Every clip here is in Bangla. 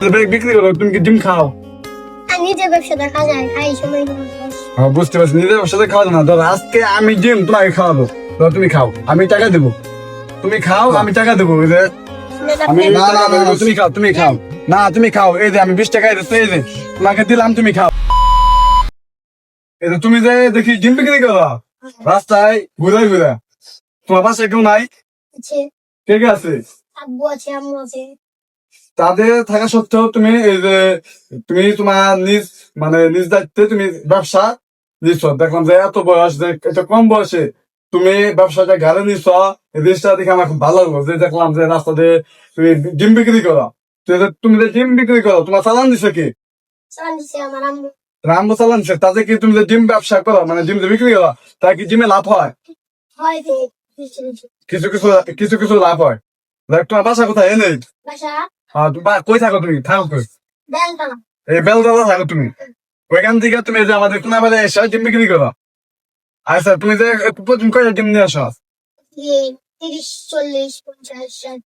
বিক্রি করো, তুমি কি ডিম খাও? আমি যে ব্যবসাটা খাই খাই সময় বুঝতে পারছি, নিজের ব্যবসাতে খাওয়া না। ধরো আজকে আমি ডিম তোমাকে খাওয়াবো, ধরো তুমি খাও, আমি টাকা দেবো। তুমি খাও, আমি টাকা দেবো। আমি না না না না, তুমি খাও, তুমি খাও। না তুমি খাও, এই যে আমি 20 টাকা দিচ্ছি, এই যে তোমাকে দিলাম, তুমি খাও। এই যে তুমি যে দেখি ডিম বিক্রি করো রাস্তায় ঘুরে ঘুরে, তোমার পাশে কেউ নাই? আছে, কে কে আছে? আব্বু আছে, আম্মু আছে। তাদের থাকা সত্ত্বেও তুমি এই যে তুমি তোমার নিজ নিজ দায়িত্বে তুমি ব্যবসা নিচ্ছ। দেখলাম যে এত বয়স, যে এত কম বয়সে তুমি ব্যবসাটা ঘাড়ে নিচ্ছ, এই জিনিসটা দেখে আমার খুব ভালো লাগলো। যে দেখলাম যে রাস্তা দিয়ে তুমি ডিম বিক্রি করো। তো এই যে তুমি যে ডিম বিক্রি করো, তোমার চালান দিছে কি? চালান দিছে আমার আম্মু। রামবো চালান দিছে। তাতে কি তুমি যে ডিম ব্যবসা করো, ডিম যে বিক্রি করো, তা কি ডিমে লাভ হয়? হয় যে কিছু কিছু কিছু কিছু কিছু লাভ হয়। দেখ, তোমার বাসা কোথায়? এনে বাসা কই থাকো? তুমি থাকো কই? বেলতলা। এই বেলতলা থাকো তুমি। ওইখান থেকে তুমি যে আমাদের কোনাবাড়ি এসে ডিম বিক্রি করো। আচ্ছা, তুমি যে প্রতিদিন কয়টা ডিম নিয়ে আসো? 30, 40, 50, 60।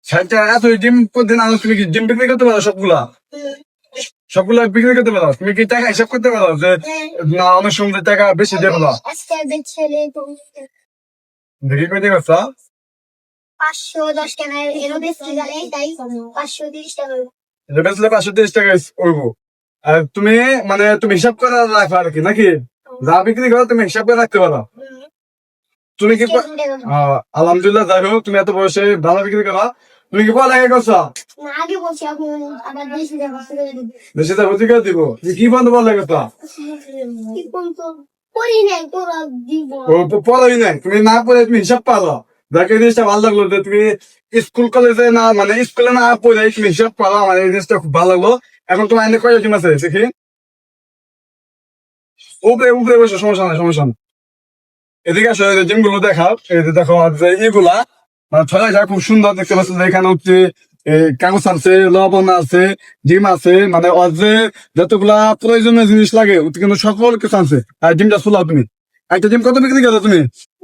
60টা এত ডিম প্রতিদিন আনো? তুমি কি ডিম বিক্রি করতে পারো সবগুলা? সবগুলা বিক্রি করতে পারো? তুমি কি টাকা হিসাব করতে পারো যে না অনেক সময় টাকা বেশি দিয়ে বলো? আজকে বেচলে দেখি কই দিয়ে করছো? 510 টাকা এরও বেশি গেলে তাই 530 টাকা। এটা বেচলে 530 টাকা করবো। আর তুমি তুমি হিসাব করে রাখো আর কি, নাকি? যা বিক্রি করো তুমি হিসাব করে রাখতে পারো। তুমি কি আলহামদুলিল্লাহ, যাই হোক, তুমি এত বয়সে ভালো বিক্রি করো। তুমি কি পড়ালেখা করছো? না, আগে বলছি এখন আবার বেশি টাকা বেশি টাকা ভর্তি করে দিব। তুমি কি বন্ধ পড়ালেখা করছো? কি কোন তো করি নাই তোরা দিব। ও পড়াই নাই, তুমি না পড়ে তুমি হিসাব পারো। দেখো, এই জিনিসটা ভালো লাগলো যে তুমি স্কুল কলেজে না স্কুলে না পড়ে তুমি হিসাব পারো। আমার এই জিনিসটা খুব ভালো লাগলো। এখন তোমার এনে কয়টা টিম আছে দেখি? উপরে উপরে বসে, সমস্যা নাই, সমস্যা নাই। এদিকে আসো, জিম গুলো দেখাও। এই যে দেখো যে এগুলা ছয়টা খুব সুন্দর দেখতে পাচ্ছি। এখানে হচ্ছে কাগজ আছে, লবণ আছে, ডিম আছে, ওর যে যতগুলা প্রয়োজনীয় জিনিস লাগে কিন্তু সকল কিছু আছে। আর ডিমটা চুলাও তুমি। একটা ডিম কত বিক্রি করো তুমি?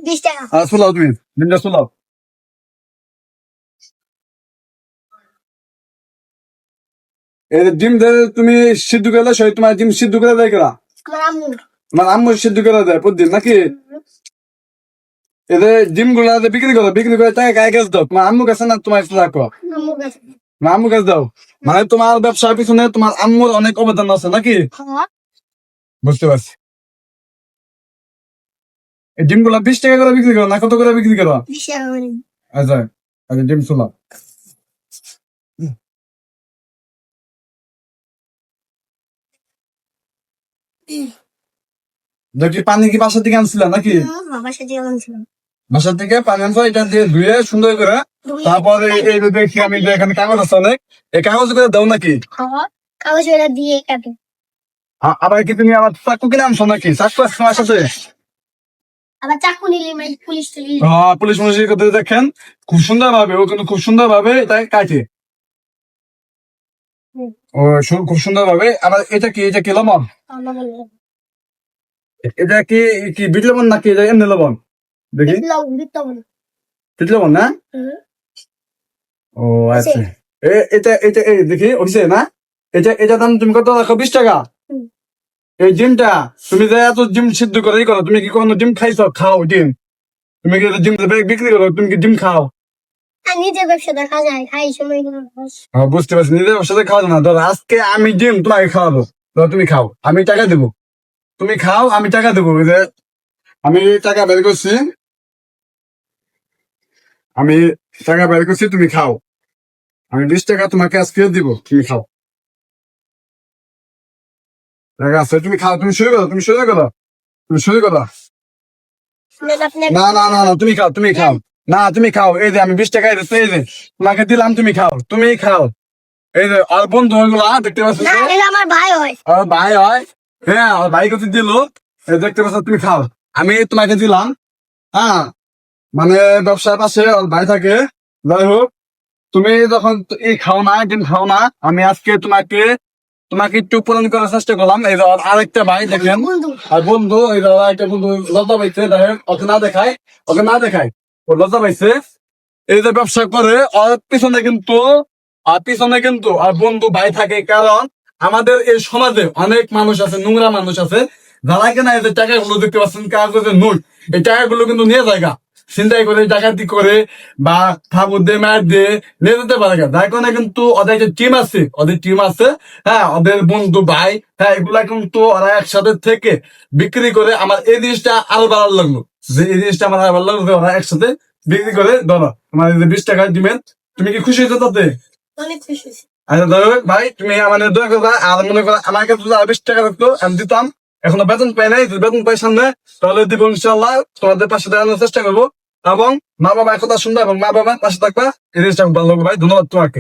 20 টাকা। আর চুলাও তুমি, ডিমটা চুলাও। এই যে ডিম তুমি সিদ্ধ করে সেই তোমার ডিম সিদ্ধ করে দেয় কেনা? আমার আম্মু। তোমার আম্মু সিদ্ধ করে দেয় প্রতিদিন, নাকি? এদের ডিম গুলা বিক্রি করো, বিক্রি করে টাকা গায়ে গাছ দাও। তোমার আম্মু কাছে না তোমার রাখো? আম্মু কাছে। আম্মু কাছে দাও। তোমার ব্যবসার পিছনে তোমার আম্মুর অনেক অবদান আছে, নাকি? হ্যাঁ। বুঝতে পারছি। এই ডিম গুলা 20 টাকা করে বিক্রি করো না কত করে বিক্রি করো? 20 টাকা করে। আচ্ছা, আচ্ছা, ডিম চুলা। দেখি পানি কি বাসা থেকে আনছিল নাকি? বাবার সাথে গেলাম। বাসা থেকে পানি আনছো, এটা দিয়ে ধুয়ে সুন্দর করে। তারপরে এই যে দেখি আমি যে এখানে কাগজ আছে অনেক, এই কাগজ করে দাও নাকি? হ্যাঁ, কাগজ ওরা দিয়ে কাটে। আবার কি তুমি আমার চাকু কিনে আনছো নাকি? চাকু আছে তোমার সাথে? আবার চাকু নিলে পুলিশ তুলি। হ্যাঁ, পুলিশ মনিষের কথা দেখেন খুব সুন্দর ভাবে, ও কিন্তু খুব সুন্দর ভাবে এটা কাটে। ও খুব সুন্দর ভাবে। আবার এটা কি? এটা কি লবণ? এটা কি কি বিট লবণ নাকি এটা এমনি লবণ? দেখি বিট লবণ না? ও আচ্ছা। এটা এটা দেখি হইছে না? এটা দাম তুমি কত রাখো? 20 টাকা। এই ডিমটা তুমি যে এত ডিম সিদ্ধ করে করো, তুমি কি কোনো ডিম খাইছো? খাও ডিম? তুমি কি ডিম বিক্রি করো? তুমি কি ডিম খাও? আমি যে ব্যবসাটা খাই সময় বুঝতে পারছি, নিজের ব্যবসাতে খাওয়া না। ধরো আজকে আমি ডিম তোমাকে খাওয়াবো, ধরো তুমি খাও, আমি টাকা দেবো। তুমি খাও, আমি টাকা দেবো। যে আমি টাকা বের করছি, আমি টাকা বের করছি, তুমি খাও। আমি 20 টাকা তোমাকে আজকে দিব, তুমি খাও। টাকা আছে, তুমি খাও। তুমি শুরু করো, তুমি শুরু করো, তুমি শুরু করো। না না না না, তুমি খাও, তুমি খাও। না তুমি খাও। এই যে আমি 20 টাকা দিচ্ছি, এই যে তোমাকে দিলাম, তুমি খাও, তুমি খাও। এই যে আর বন্ধু হইগুলা দেখতে পাচ্ছ? আমার ভাই হয়। আর ভাই হয়। হ্যাঁ, আমার ভাই কত দিল, দেখতে পাচ্ছ? তুমি খাও, আমি তোমাকে দিলাম। হ্যাঁ, ব্যবসার পাশে ওর ভাই থাকে। যাই হোক, তুমি যখন এই খাও না, একদিন খাও না, আমি আজকে তোমাকে তোমাকে একটু পূরণ করার চেষ্টা করলাম। এই ধর আরেকটা ভাই দেখেন, আর বন্ধু, এই ধর আরেকটা বন্ধু লজ্জা পাইছে। দেখেন, ওকে না দেখায়, ওকে না দেখায়, ও লজ্জা পাইছে। এই যে ব্যবসা করে, ওর পিছনে কিন্তু আর পিছনে কিন্তু আর বন্ধু ভাই থাকে, কারণ আমাদের এই সমাজে অনেক মানুষ আছে, নোংরা মানুষ আছে, যারা কিনা এই যে টাকাগুলো দেখতে পাচ্ছেন কাগজের নোট, এই টাকাগুলো কিন্তু নিয়ে যায়, চিন্তাই করে ডাকাতি করে বা ঠাকুর দিয়ে মার দিয়ে নিয়ে যেতে পারে। যার কারণে কিন্তু ওদের যে টিম আছে, ওদের টিম আছে, হ্যাঁ, ওদের বন্ধু ভাই, হ্যাঁ, এগুলা কিন্তু ওরা একসাথে থেকে বিক্রি করে। আমার এই জিনিসটা আরো ভালো লাগলো, যে এই জিনিসটা আমার আরো ভালো লাগলো যে ওরা একসাথে বিক্রি করে। ধরো তোমার এই যে 20 টাকা দিবেন, তুমি কি খুশি হইতো তাতে? অনেক খুশি হয়েছি। আচ্ছা ধরো ভাই, তুমি আমাদের দয়া করে আর মনে করো আমার কাছে যদি আরো 20 টাকা থাকতো আমি দিতাম। এখনো বেতন পাই নাই, যদি বেতন পাই সামনে তাহলে দিব ইনশাল্লাহ। তোমাদের পাশে দাঁড়ানোর চেষ্টা করবো এবং মা বাবার কথা শুনবা এবং মা বাবার পাশে থাকবা। এই জিনিসটা আমি ভালো লাগবে ভাই, ধন্যবাদ তোমাকে।